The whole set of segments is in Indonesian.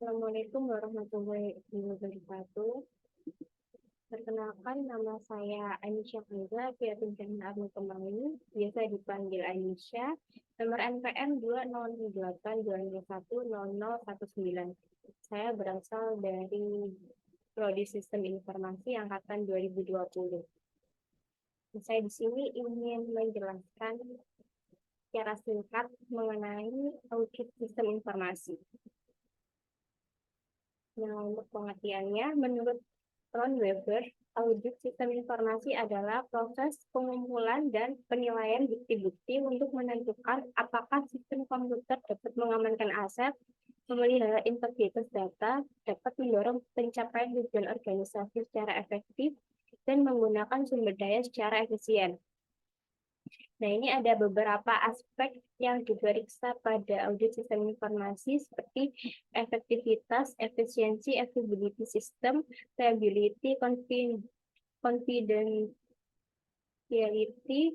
Assalamualaikum warahmatullahi wabarakatuh. Perkenalkan, nama saya Aisyah Hamza, Fiatin Arno Kemangini, biasa dipanggil Aisyah, nomor NPM 2008-201-0019. Saya berasal dari Prodi Sistem Informasi Angkatan 2020. Saya di sini ingin menjelaskan secara singkat mengenai audit sistem informasi. Nah, untuk pengertiannya, menurut Ron Weber, audit sistem informasi adalah proses pengumpulan dan penilaian bukti-bukti untuk menentukan apakah sistem komputer dapat mengamankan aset, memelihara integritas data, dapat mendorong pencapaian tujuan organisasi secara efektif, dan menggunakan sumber daya secara efisien. Nah, ini ada beberapa aspek yang diperiksa pada audit sistem informasi seperti efektivitas, efisiensi, availability sistem, reliability, confidentiality,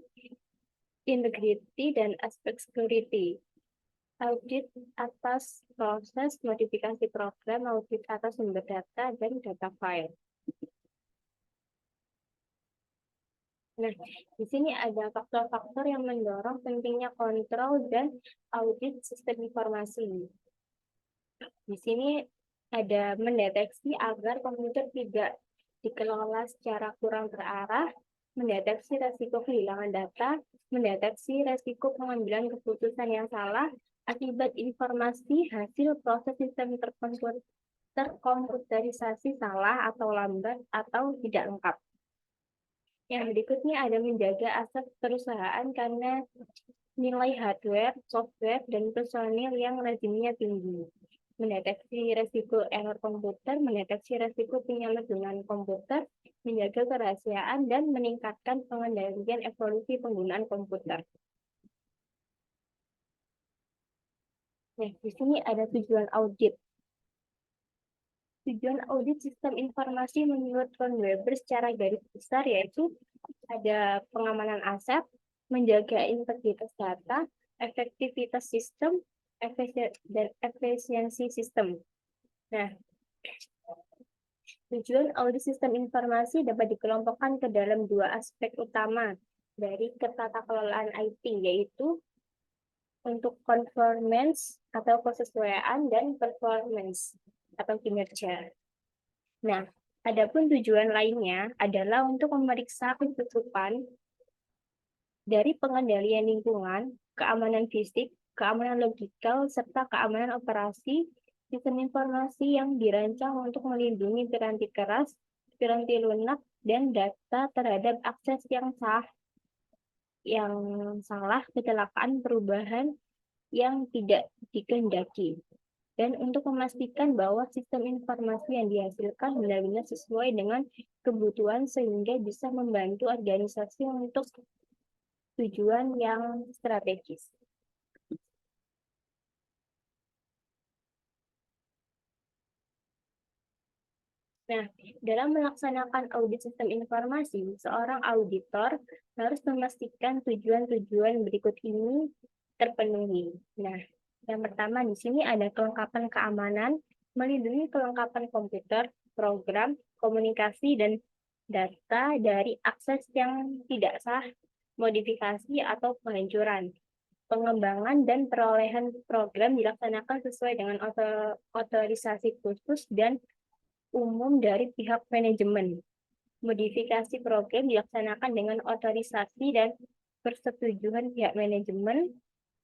integrity, dan aspek security. Audit atas proses modifikasi program, audit atas sumber data, dan data file. Nah, di sini ada faktor-faktor yang mendorong pentingnya kontrol dan audit sistem informasi. Di sini ada mendeteksi agar komputer tidak dikelola secara kurang terarah, mendeteksi resiko kehilangan data, mendeteksi resiko pengambilan keputusan yang salah akibat informasi hasil proses sistem terkomputerisasi salah atau lambat atau tidak lengkap. Yang berikutnya ada menjaga aset perusahaan karena nilai hardware, software, dan personil yang rezimnya tinggi. Mendeteksi resiko error komputer, mendeteksi resiko penyalahgunaan komputer, menjaga kerahasiaan, dan meningkatkan pengendalian evolusi penggunaan komputer. Nah, di sini ada tujuan audit. Tujuan audit sistem informasi menurut Ron Weber secara garis besar yaitu ada pengamanan aset, menjaga integritas data, efektivitas sistem, dan efisiensi sistem. Nah, tujuan audit sistem informasi dapat dikelompokkan ke dalam dua aspek utama dari ketatakelolaan IT, yaitu untuk conformance atau kesesuaian dan performance atau kinerja. Nah, adapun tujuan lainnya adalah untuk memeriksa kecukupan dari pengendalian lingkungan, keamanan fisik, keamanan logikal, serta keamanan operasi sistem informasi yang dirancang untuk melindungi piranti keras, piranti lunak, dan data terhadap akses yang salah, kecelakaan, perubahan yang tidak dikehendaki. Dan untuk memastikan bahwa sistem informasi yang dihasilkan benar-benar sesuai dengan kebutuhan sehingga bisa membantu organisasi untuk tujuan yang strategis. Nah, dalam melaksanakan audit sistem informasi, seorang auditor harus memastikan tujuan-tujuan berikut ini terpenuhi. Nah, yang pertama di sini ada kelengkapan keamanan, melindungi kelengkapan komputer, program, komunikasi, dan data dari akses yang tidak sah, modifikasi, atau penghancuran. Pengembangan dan perolehan program dilaksanakan sesuai dengan otorisasi khusus dan umum dari pihak manajemen. Modifikasi program dilaksanakan dengan otorisasi dan persetujuan pihak manajemen.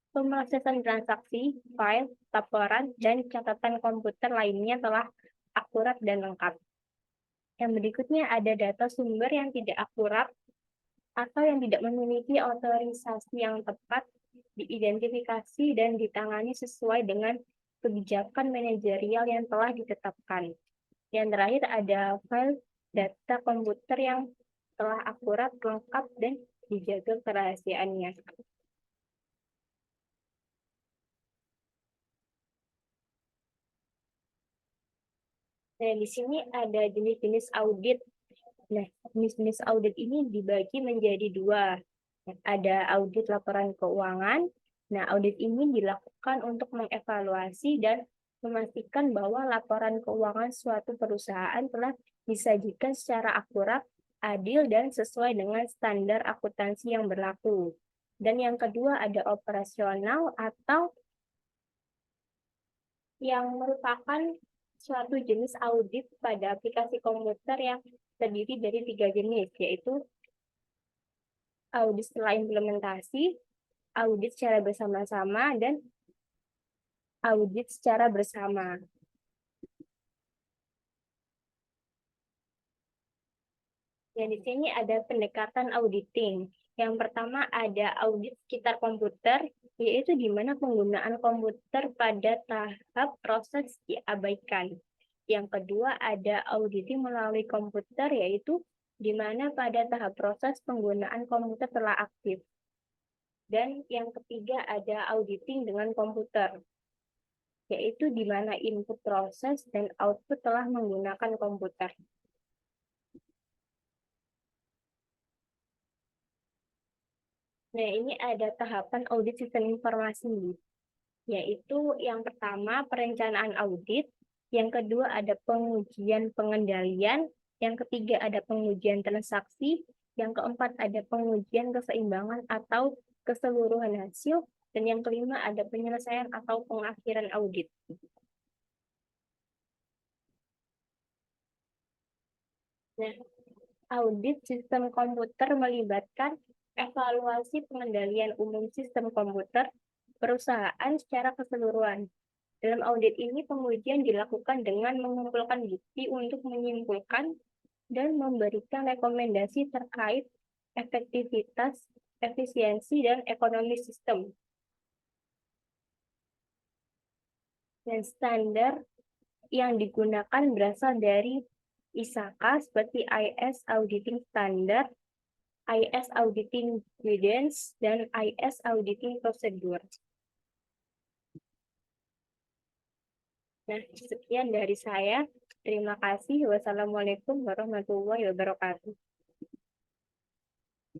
Pemrosesan transaksi, file, laporan, dan catatan komputer lainnya telah akurat dan lengkap. Yang berikutnya ada data sumber yang tidak akurat atau yang tidak memiliki otorisasi yang tepat diidentifikasi dan ditangani sesuai dengan kebijakan manajerial yang telah ditetapkan. Yang terakhir ada file data komputer yang telah akurat, lengkap, dan dijaga kerahasiaannya. Nah, di sini ada jenis-jenis audit. Nah, jenis-jenis audit ini dibagi menjadi dua. Ada audit laporan keuangan. Nah, audit ini dilakukan untuk mengevaluasi dan memastikan bahwa laporan keuangan suatu perusahaan telah disajikan secara akurat, adil, dan sesuai dengan standar akuntansi yang berlaku. Dan yang kedua ada operasional atau yang merupakan suatu jenis audit pada aplikasi komputer yang terdiri dari 3 jenis, yaitu audit setelah implementasi, audit secara bersama-sama, dan audit secara bersama. Ya, di sini ada pendekatan auditing. Yang pertama ada audit sekitar komputer, yaitu di mana penggunaan komputer pada tahap proses diabaikan. Yang kedua ada auditing melalui komputer, yaitu di mana pada tahap proses penggunaan komputer telah aktif. Dan yang ketiga ada auditing dengan komputer, yaitu di mana input proses dan output telah menggunakan komputer. Nah, ini ada tahapan audit sistem informasi, yaitu yang pertama perencanaan audit, yang kedua ada pengujian pengendalian, yang ketiga ada pengujian transaksi, yang keempat ada pengujian keseimbangan atau keseluruhan hasil, dan yang kelima ada penyelesaian atau pengakhiran audit. Nah, audit sistem komputer melibatkan evaluasi pengendalian umum sistem komputer perusahaan secara keseluruhan. Dalam audit ini, pengujian dilakukan dengan mengumpulkan bukti untuk menyimpulkan dan memberikan rekomendasi terkait efektivitas, efisiensi, dan ekonomi sistem. Dan standar yang digunakan berasal dari ISAKA seperti IS Auditing Standard, IS Auditing Guidance, dan IS Auditing Procedure. Nah, sekian dari saya. Terima kasih. Wassalamualaikum warahmatullahi wabarakatuh.